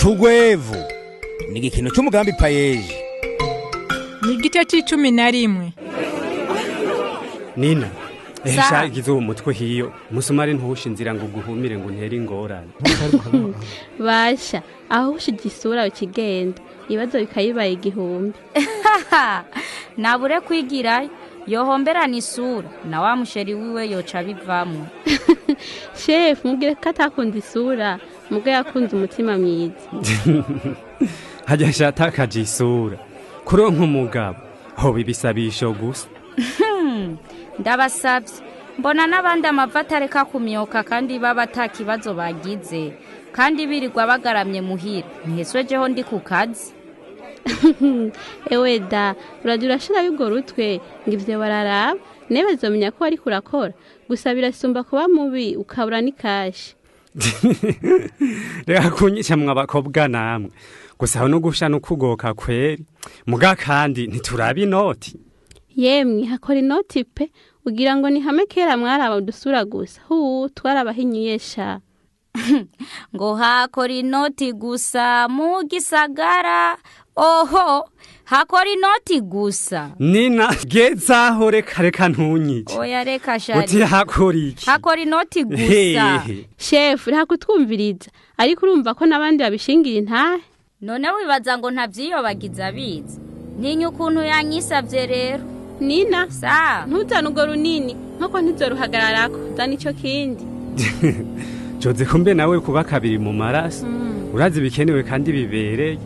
Urwevu ni igikino cy'umugambi payeje. Ni igice c'icumi na rimwe. Nina, esha igize uwo mutwe hiyo, musumari ntuhusha inzira ngo guhumire ngo ntere ingorane. Basha, aho ushije isura ukigenda, ibibazo bikayibaye igihumbi. Nabure kwigira yohomberana isura, na wa musheri wiwe yoca bivamwo. Chef, mubwire ko atakunda isura, mubwo yakunze umutima mwiza. Hajya shatakaje isura. Kuronka umugabo, ho bibisabisho gusa. Ndabasabye, mbona n'abandi amavata areka kumyoka kandi baba atakibazo bagize, kandi birirwa bagaramye muhira, ntiheswejeho ndi ku kazi. Ewe da, urashira yugo rutwe ngo ivyo bararaba, nebe zomenya ko ari kurakora, gusa birasumba kuba mubi ukabura ni kashi. Reka kunyisha mwabakobwa namwe. Gusa no gusha no kugoka kweri. Muga kandi ntiturabe inoti. Yemwe hakora inoti pe, ugira ngo ni hame kera mwaraba udusura gusa. Twarabahinyuyesha. Ngo hakora inoti gusa mu gisagara. Oho, hakora inoti gusa. Nina, gezaho reka ntunyice. Oya reka shari. Uti hakora iki? Hakora inoti gusa. Chef, kutwumviriza. Ariko urumva ko nabandi babishingira intahe. None wibaza ngo ntavyiyobagiza biza. Ninyi ukuntu yanyisavye rero. Nina, sa ntuzana ugo runini, nk'uko ntizoruhagararako, zana ico kindi. Joze kumbe nawe kuba kabiri mu maraso. Urazi bikenewe kandi bibereye.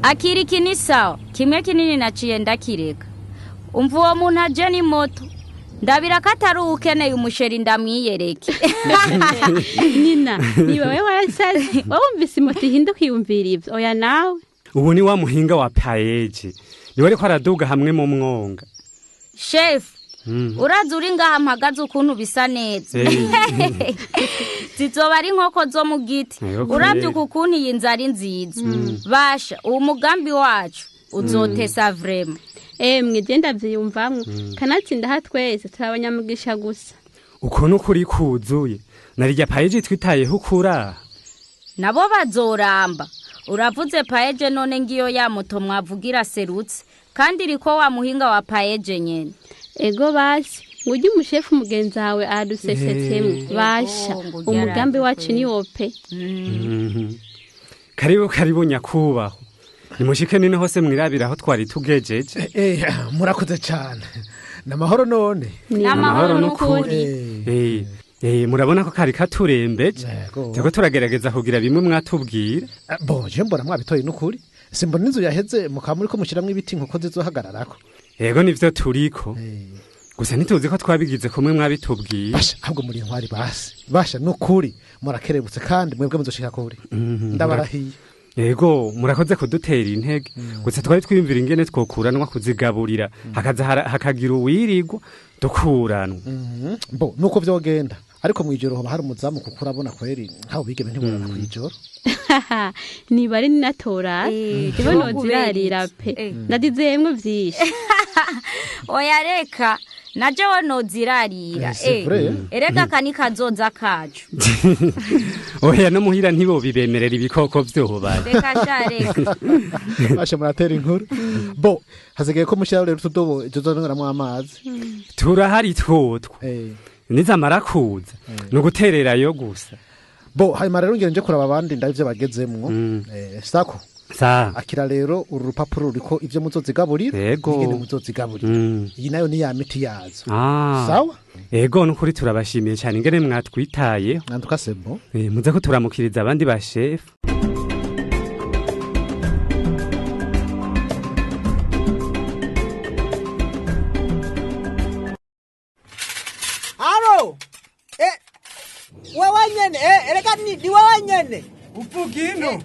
Akiriki ni sawa, kimwe kinini naciye ndakireka. Umva uwo muntu aje ni moto. Ndabira katari ukeneye umusheri ndamwiyereke. Nina, ni wewe warasaze. Wumvise moto ihinduka yumvira ivyo. Oya nawe. Ubu ni wa muhinga wa payeje. Ni wari ko araduga hamwe mu mwonga. Chef, urazi uri ngaha mpagaze ukuntu bisa neza. Zizoba ari nkoko zo mu giti. Uravye ukuntu iyi nzari nziza. Basha, uwo mugambi wacu uzotesa vrema. Mwe genda vyiyumvamwe. Kanatsinda ha twese turabanyamugisha gusa. Ukuntu kuri kuzuye. Narirya payeje twitayeho kura. Nabo bazoramba. Uravuze payeje none ngiyo ya moto mwavugira serutse. Kandi riko wa muhinga wa payeje nyene. Ego basi, ngujye umushefu mugenzi wawe adusesetsemwe. Basha, umugambi wacu ni wope. Karibu nyakubaho. Nimushike nini hose mwirabira aho twari tugejeje. Murakoze cyane. Namahoro none. Namahoro n'ukuri. Murabona ko kari katurembeje. Tego turagerageza kugira bimwe mwatubwira. Boje mbona mwabitoye n'ukuri. Simbona inzu yaheze mukamuri ko mushiramwe ibiti nkuko zizohagararako. Yego nivyo turiko. Gusa nituzi ko twabigize kumwe mwabitubwira. Basha ahubwo muri ntwari basi. Basha n'ukuri murakerebutse kandi mwebwe muzoshika kuri. Ndabarahiye. Yego murakoze kudutera intege. Gusa twari twiyumvira ingene twokuranwa kuzigaburira. Hakaza hakagira uwirigwa dukuranwa. Bo nuko vyogenda. Ariko mwijoro hoba hari umuzamu kuko urabona kweri nkaho bigeme ntiburana kwijoro. Niba ari natora ibono zirarira pe ndadizemwe vyishe. Oya reka naje wono zirarira erega kani kazoza kacu. Oya no muhira ntibo bibemerera ibikoko vyoba. Reka shareka. Basha muratera inkuru. Bo hazegeye ko mushira rero tudobo izozongeramwe amazi. Turahari twotwo. Niza marakuza no gutererayo gusa. Bo hanyuma rero ngire nje kuraba abandi ndavyo bagezemwo. Sako akira rero uru rupapuro ruriko ivyo muzozigaburira ingene muzozigaburira. Iyi nayo ni ya miti yazo. Sawa? Ego nukuri turabashimiye cyane ingene mwatwitaye. Nanduka sebo. Muze ko turamukiriza abandi ba chef. Wewe nyene ereka ni wewe nyene Upugino.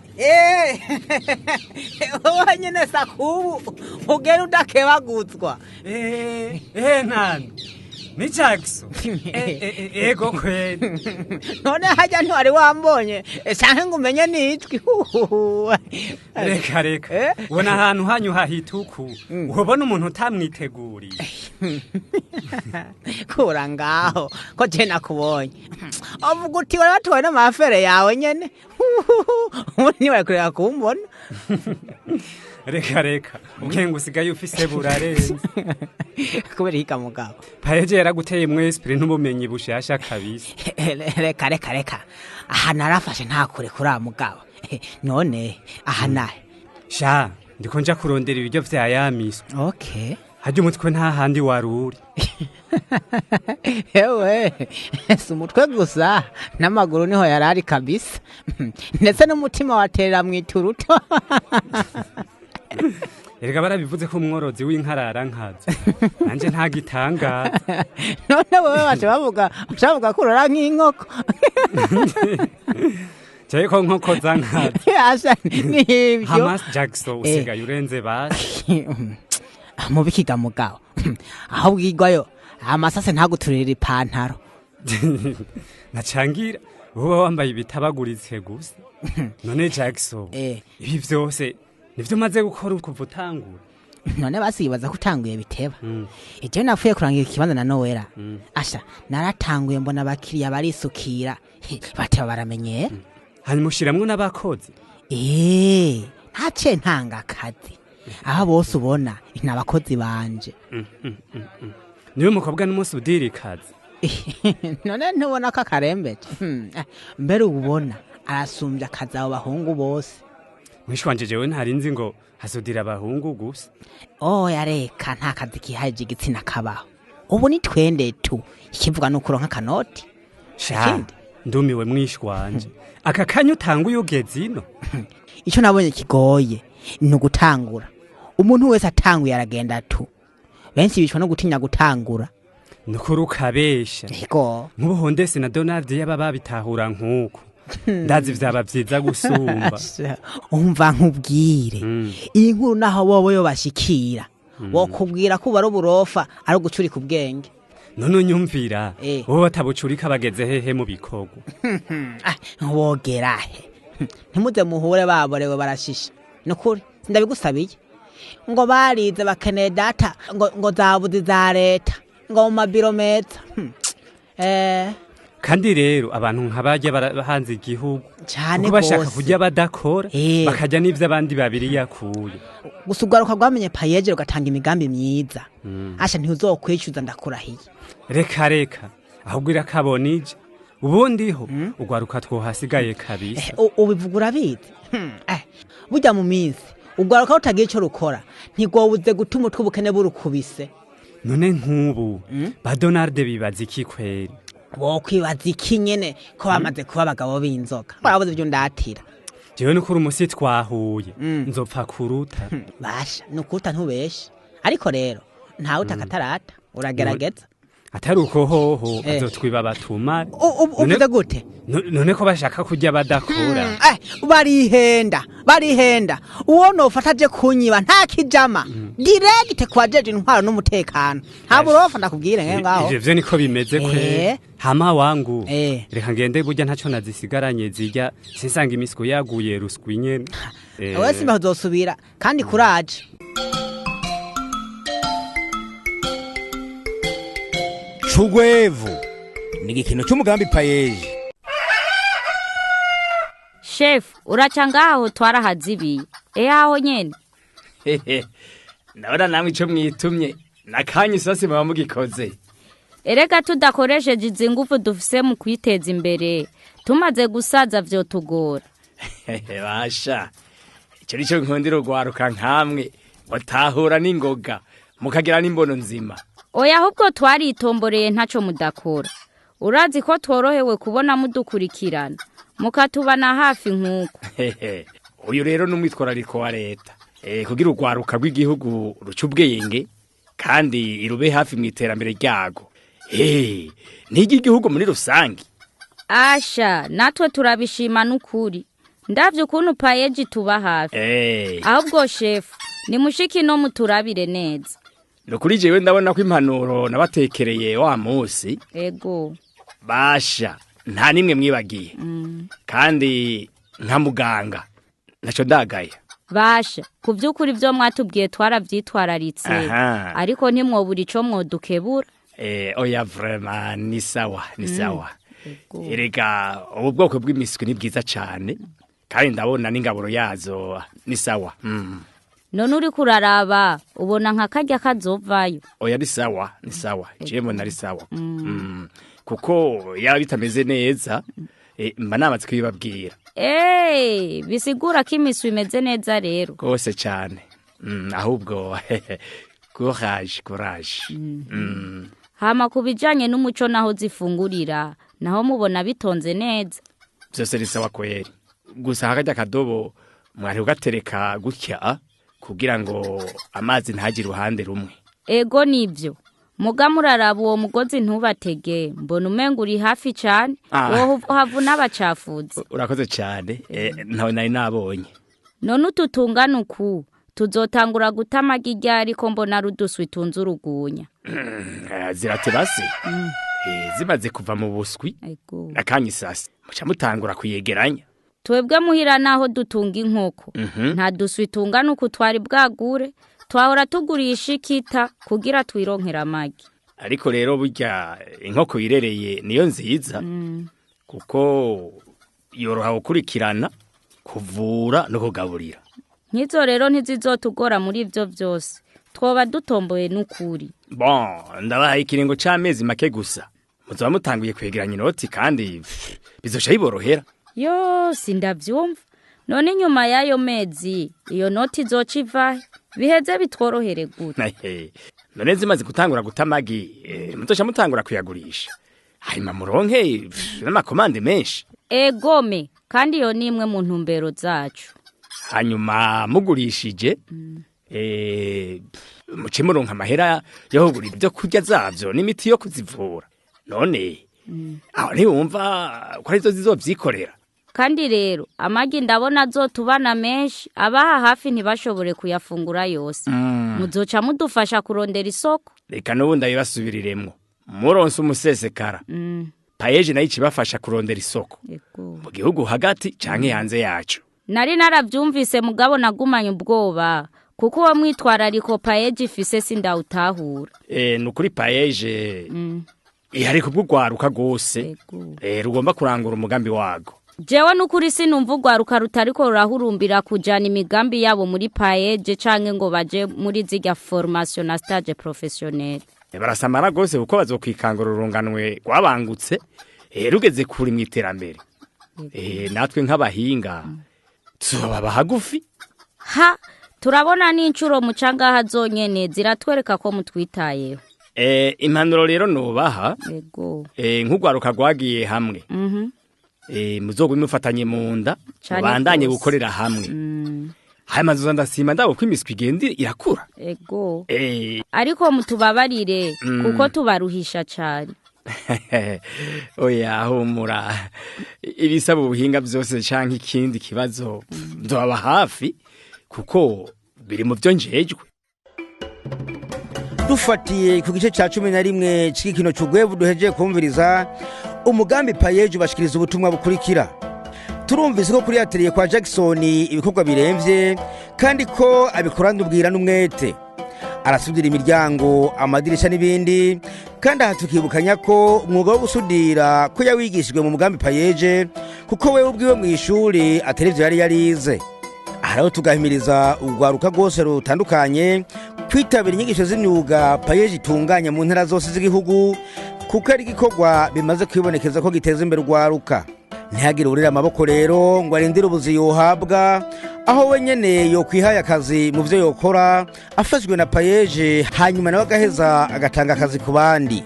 Wewe nyene sakubu ugera udakebaguzwa. Nani ni Jackson. Ego kweli. None hajya ntwari wambonye canke ngumenye nitwi. Reka ubona ahantu hanyu hahituku ubona umuntu utamwiteguriye. Kura ngaho ko je nakubonye. Avuga uti wari watowe n'amafere yawe nyene niwe kureka kumbona. reka ukenga usigaye ufise burarenze kubera hika mugabo payeje yaraguteye mwespire n'ubumenyi bushasha kabisa. reka aha narafashe ntakure kuri mugabo none aha nahe sha ndiko nja kurondera ibiryo vya yamiswe. Okay, hajya umutwe nta handi waruri. ewe si umutwe gusa n'amaguru niho yarari kabisa ndetse n'umutima waterera mu ituruto. erega barabivuze ko umworozi w'inkarara nkaza nanje nta gitangaza. none wowe bavuga ko urara nk'inkoko. Jaye ko nkoko zankaza. Asa nibyo Hamas Jackson usigaye urenze basi. mu bikiga mugabo aho bwigwayo amasase ntaguturira ipantaro. nacangira wowe wambaye ibitabaguritse gusa. none Jackson ibi vyose nivyo maze gukora kuva utangura. none basibaza kutanguye biteba. Eje nafuye kurangira ikibanza na Noella. Asha naratanguye mbona abakiriya barisukira bateba baramenye. hanyuma ushiramwo n'abakozi. ntace ntanga akazi aho bose ubona n'abakozi banje. niwe mukobwa n'umunsi udiri kazi. none ntubona ko akarembeje. mbere ubona arasumbya akazi abo bahungu bose. mwishwanje jewe ntarinzi ngo hasudira abahungu gusa. yareka nta kazi kihaje igitsina kabaho. ubu ni twende tu ikivuga n'ukuro nk'akanoti. sha ndumiwe mwishwanje aka kanya utanguye ugeze ino. icyo nabonye kigoye ni ugutangura. umuntu wese atanguye aragenda tu. benshi bicwa no gutinya gutangura. nukuri ukabesha. Ego nk'ubuhondesi na Donald yaba babitahura nk'uko ndazi vyaba vyiza gusumba. umva nkubwire iyi nkuru naho wowe yo bashikira wokubwira ko bari uburofa ari gucurika ubwenge. none unyumvira wowe batabucurika bageze hehe mu bikorwa. wogerahe ntimuze muhure baborewe barashisha. nukuri ndabigusabiye ngo barize bakeneye data ngo zabuzi za leta ngo mu mabiro meza. kandi rero abantu nk'abajya barahanze igihugu cyane bashaka kujya badakora bakajya n'ivyo abandi babiri yakuye. gusa urwaruka rwamenye payeje rugatanga imigambi myiza. asha ntuzokwishyuza ndakurahiye. reka ahubwo irakabonije ubundiho urwaruka twohasigaye kabisa. ubivuga urabizi. burya mu minsi urwaruka rutagira icyo rukora ntigwobuze gutuma utwe ubukene burukubise. none nk'ubu ba Donald bibaza iki kweri? wokwibaza iki nyene ko bamaze kuba abagabo b'inzoka barabuze ibyo ndatira. jewe nukuri umusi twahuye nzopfa kuruta. basha nukuruta ntubeshe ariko rero ntawe utakatarata uragerageza. atari uko hoho azotwiba batuma. uvuze gute? none ko bashaka kujya badakora. barihenda uwo nofata aje kunyiba nta kijama direct kwajeje intwaro n'umutekano nta burofa ndakubwire ngaho. ivyo niko bimeze kwe. hama wangu reka ngende burya ntaco nazisigaranye zijya sinsanga imisiko yaguye ruswi nyene. wese mbazosubira kandi kuraje. Urwevu ni igikino cy'umugambi payeje. Chef uraca ngaho twarahazibiye. aho nyene. Ndabona namwe ico mwitumye nakanye isasi mwa mugikoze. Erega tudakoresheje izi ngufu dufise mu kwiteza imbere tumaze gusaza vyo tugora. basha ico nico nkundira urwaruka nkamwe watahura n'ingoga mukagira n'imbono nzima. Oya ahubwo twaritomboreye ntaco mudakora. Urazi ko tworohewe kubona mudukurikirana mukatubana hafi nk'uko. uyu rero n'umwitwarariko wa leta kugira urwaruka rw'igihugu ruca ubwenge kandi irube hafi mu iterambere ryago. nigi igihugu muri rusangi. Asha natwe turabishima n'ukuri ndavye ukuntu payeje tuba hafi. ahubwo chef ni mushiki no muturabire neza. Nukuri jewe ndabona ko impanuro nabatekereye wa musi. Ego. Basha nta nimwe mwibagiye. kandi nka muganga naco ndagaye. Basha kuvyukuri vyo mwatubwiye twaravyitwararitse ariko ntimwobura ico mwodukebura. Oya vraiment ni sawa. erega ubu bwoko bw'imiswi ni bwiza cyane kandi ndabona n'ingaburo yazo ni sawa. None uri kuraraba ubona nka karya kazovayo. Oya ni sawa jemo nari sawa. Kuko yaba bitameze neza mba nabatse kwibabwira. Bisigura ko imiswi imeze neza rero. Gose cyane. Ahubwo courage. Hama kubijanye n'umuco naho zifungurira naho mubona bitonze neza. Byose risawa kweri. Gusa hakajya kadobo mwari ugatereka gutya kugira ngo amazi ntagire uruhande rumwe. Ego nivyo. Muga muraraba uwo mugozi ntubatege mbona umenga uri hafi cyane wowe havuna abacafuzi. Urakoze cyane ntawe nari nabonye. None ututungana uku tuzotangura gutamagi ryari ko mbona ruduswi tunze urugunya. Zirate basi. Zimaze kuva mu buswi. Akanyisasi. Muca mutangura kuyegeranya. Twebwe muhira naho dutunga inkoko. Nta duswi tungana uku twari bwagure. Twahora tugurisha ikita kugira twironkera amagi. Ariko rero burya inkoko yirereye niyo nziza. Kuko yoroha gukurikirana, kuvura no kugaburira. Nkizo rero ntizizotugora muri ivyo vyose. Twoba dutomboye n'ukuri. Ndabahaye ikiringo c'amezi make gusa. Muzoba mutanguye kwegeranya inoti kandi bizosha biborohera. Sindavyumva. None nyuma y'ayo mezi iyo noti izoca ivahe biheze bitworohere gute. None zimaze gutangura gutamagi mutosha mutangura kuyagurisha. Hanyuma muronke n'amakomande menshi. Egome kandi iyo ni imwe mu ntumbero zacu. Hanyuma mugurishije muce muronka amahera yo kugura ibyo kurya zavyo n'imiti yo kuzivura. None aho ntiwumva ko arizo zizovyikorera. Kandi rero amagi ndabona azotubana menshi abaha hafi ntibashobore kuyafungura yose. Muzoca mudufasha kurondera isoko. Reka n'ubundi abibasubiriremwo. Muronse umusesekara. Payeje nayo ikibafasha kurondera isoko. Mu gihugu hagati canke hanze yacu. Nari naravyumvise mugabo nagumanye ubwoba kuko uwo mwitwarariko payeje ifise sindawutahura. Nukuri payeje ihari kubw'urwaruka gose. Rugomba kurangura umugambi wago. Jewe nukuri sinumva urwaruka rutariko rurahurumbira kujana imigambi yabo muri payeje canke ngo baje muri zirya formation na stage professionnel. Barasamara gose kuko bazokwikangura urunganwe rwabangutse rugeze kuri mu iterambere. Natwe nk'abahinga tuzobaba hagufi. Turabona n'incuro mucanga hazonyene ziratwereka ko mutwitayeho. Impanuro rero nubaha. Nk'urwaruka rwagiye hamwe. Muzogwe mufatanye mu nda bandanye gukorera hamwe. Hamaze ndasima ndabo ko imiswi igenda irakura. Ariko mutubabarire kuko tubaruhisha cyane. Oya humura. Ibisaba ubuhinga byose canke ikindi kibazo ndoba hafi kuko biri mu byo njejwe. Dufatiye ku gice ca 11 c'igikino c'Urwevu duheje kumviriza umugambi payeje bashikiriza ubutumwa bukurikira. Turumvise ko kuri atelier kwa Jackson ibikorwa biremvye kandi ko abikorana ubwira n'umwete. Arasudira imiryango, amadirisha n'ibindi kandi hatukibukanya ko umwuga wo gusudira ko yawigishijwe mu mugambi payeje kuko we ubwiwe mu ishuri aterivyo yari yarize. Araho tugahimiriza urwaruka rwose rutandukanye kwitabira inyigisho z'imyuga payeje itunganya mu ntara zose z'igihugu kuko ari igikorwa bimaze kwibonekeza ko giteza imbere urwaruka. Ntihagire urira amaboko rero ngo arindire ubuzi yohabwa aho wenyene yo kwihaye akazi mu byo yokora afashwe na payeje hanyuma nawe agaheza agatanga akazi ku bandi.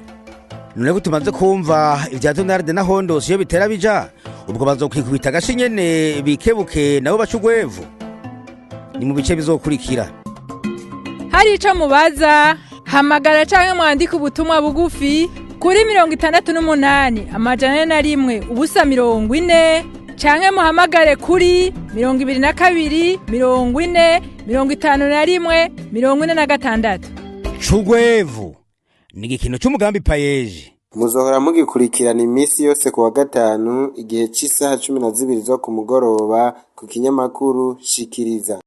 None tumaze kumva ibya Vendredi na Hondos iyo bitera bija ubwo bazokwikubita gashi nyene bikebuke nabo baca Urwevu. Ni mu bice bizokurikira. Hari ico mubaza hamagara canke mwandika ubutumwa bugufi kuri 68 amajana 1 ubusa 40 canke muhamagare kuri 22 40 51 46. Urwevu ni igikino c'umugambi payeje. Muzohora mugikurikirana imisi yose ku wa gatanu igihe c'isaha 12 zo ku mugoroba ku kinyamakuru Shikiriza.